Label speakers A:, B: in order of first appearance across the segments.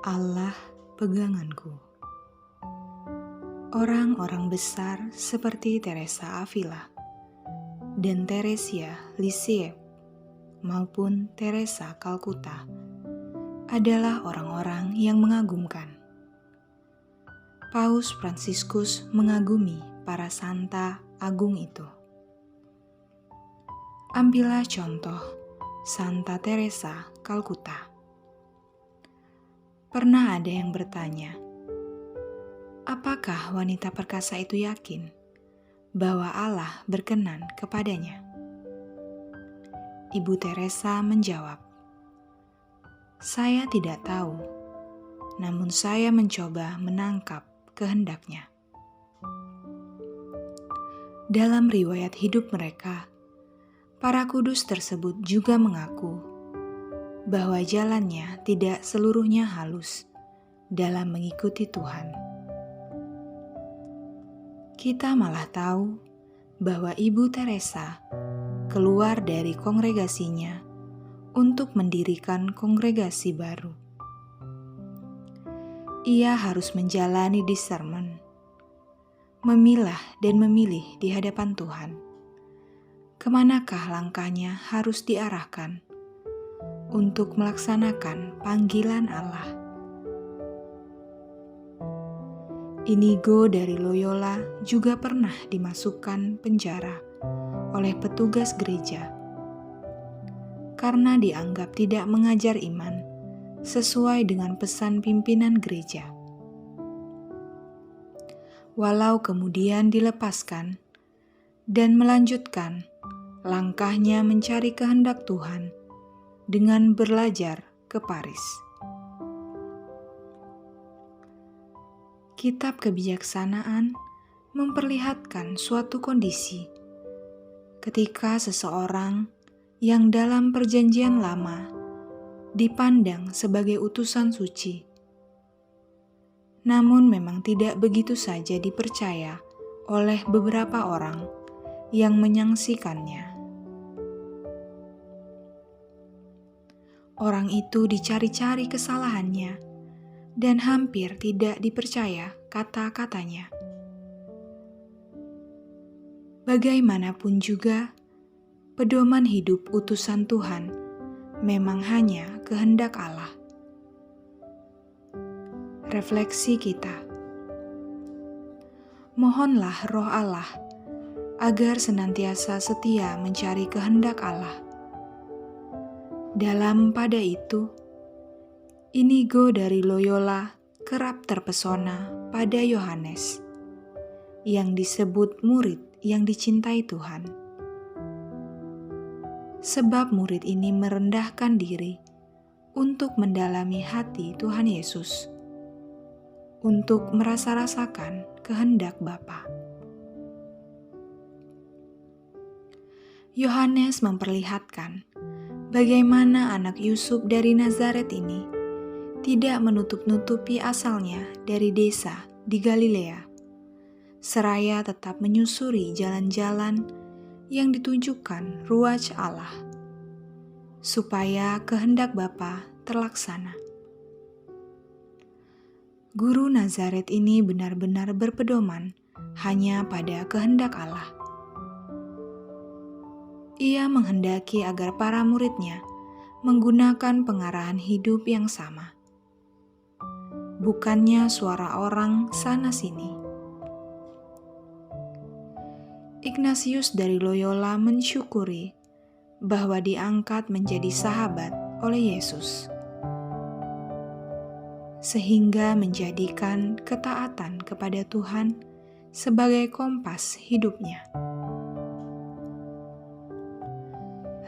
A: Allah peganganku. Orang-orang besar seperti Teresa Avila dan Teresia Lisieux maupun Teresa Kalkuta adalah orang-orang yang mengagumkan. Paus Fransiskus mengagumi para santa agung itu. Ambillah contoh Santa Teresa Kalkuta. Pernah ada yang bertanya, apakah wanita perkasa itu yakin bahwa Allah berkenan kepadanya? Ibu Teresa menjawab, saya tidak tahu, namun saya mencoba menangkap kehendaknya. Dalam riwayat hidup mereka, para kudus tersebut juga mengaku bahwa jalannya tidak seluruhnya halus dalam mengikuti Tuhan. Kita malah tahu bahwa Ibu Teresa keluar dari kongregasinya untuk mendirikan kongregasi baru. Ia harus menjalani discernment, memilah dan memilih di hadapan Tuhan. Kemanakah langkahnya harus diarahkan untuk melaksanakan panggilan Allah. Inigo dari Loyola juga pernah dimasukkan penjara oleh petugas gereja karena dianggap tidak mengajar iman sesuai dengan pesan pimpinan gereja. Walau kemudian dilepaskan dan melanjutkan langkahnya mencari kehendak Tuhan dengan belajar ke Paris. Kitab Kebijaksanaan memperlihatkan suatu kondisi ketika seseorang yang dalam Perjanjian Lama dipandang sebagai utusan suci, namun memang tidak begitu saja dipercaya oleh beberapa orang yang menyaksikannya. Orang itu dicari-cari kesalahannya dan hampir tidak dipercaya kata-katanya. Bagaimanapun juga, pedoman hidup utusan Tuhan memang hanya kehendak Allah. Refleksi kita. Mohonlah Roh Allah agar senantiasa setia mencari kehendak Allah. Dalam pada itu, Inigo dari Loyola kerap terpesona pada Yohanes, yang disebut murid yang dicintai Tuhan. Sebab murid ini merendahkan diri untuk mendalami hati Tuhan Yesus, untuk merasa-rasakan kehendak Bapa. Yohanes memperlihatkan bagaimana anak Yusuf dari Nazaret ini tidak menutup-nutupi asalnya dari desa di Galilea, seraya tetap menyusuri jalan-jalan yang ditunjukkan ruaj Allah, supaya kehendak Bapa terlaksana. Guru Nazaret ini benar-benar berpedoman hanya pada kehendak Allah. Ia menghendaki agar para muridnya menggunakan pengarahan hidup yang sama, bukannya suara orang sana-sini. Ignatius dari Loyola mensyukuri bahwa diangkat menjadi sahabat oleh Yesus, sehingga menjadikan ketaatan kepada Tuhan sebagai kompas hidupnya.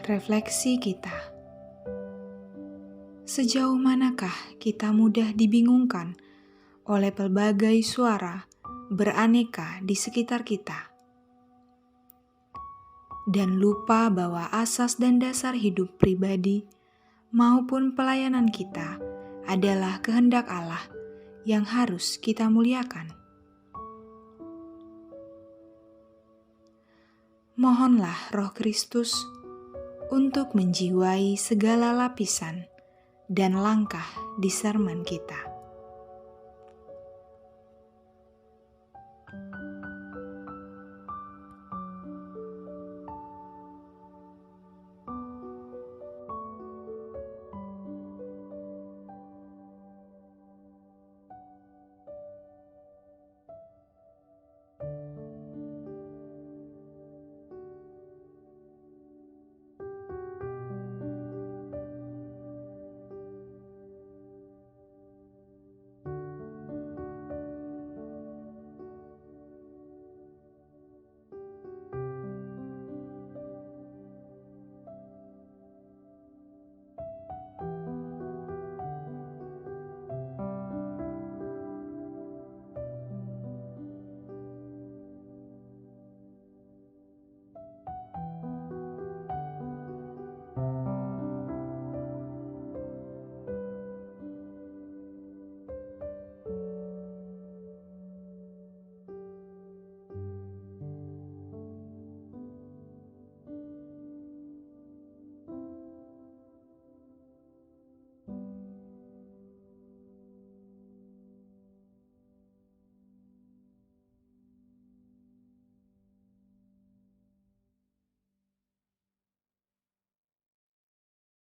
A: Refleksi kita. Sejauh manakah kita mudah dibingungkan oleh pelbagai suara beraneka di sekitar kita, dan lupa bahwa asas dan dasar hidup pribadi maupun pelayanan kita adalah kehendak Allah yang harus kita muliakan? Mohonlah Roh Kristus untuk menjiwai segala lapisan dan langkah di sermon kita.